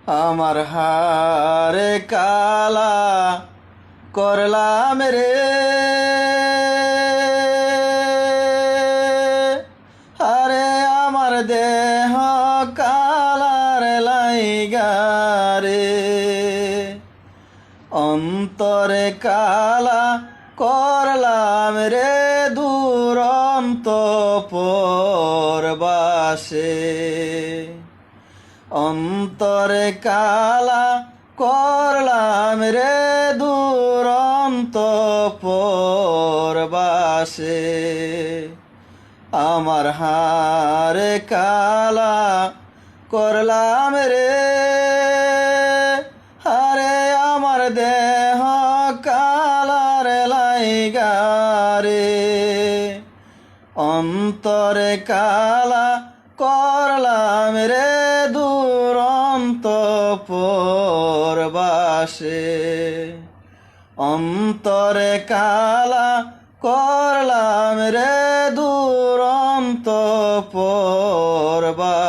আমার হারে কালা করলাম রে, আরে আমার দেহ কালার লাইগারে, অন্তরে কালা করলাম রে দুরন্ত পরবাসে, অন্তরে কালা করলাম রে দুরন্ত পরবাসে। আমার হারে কালা করলাম রে, আরে আমার দেহ কালার লাইগারে, অন্তরে কালা করলাম রে দুরন্ত পরবাসে, অন্তরে কালা করলাম রে দুরন্ত পরবাসে।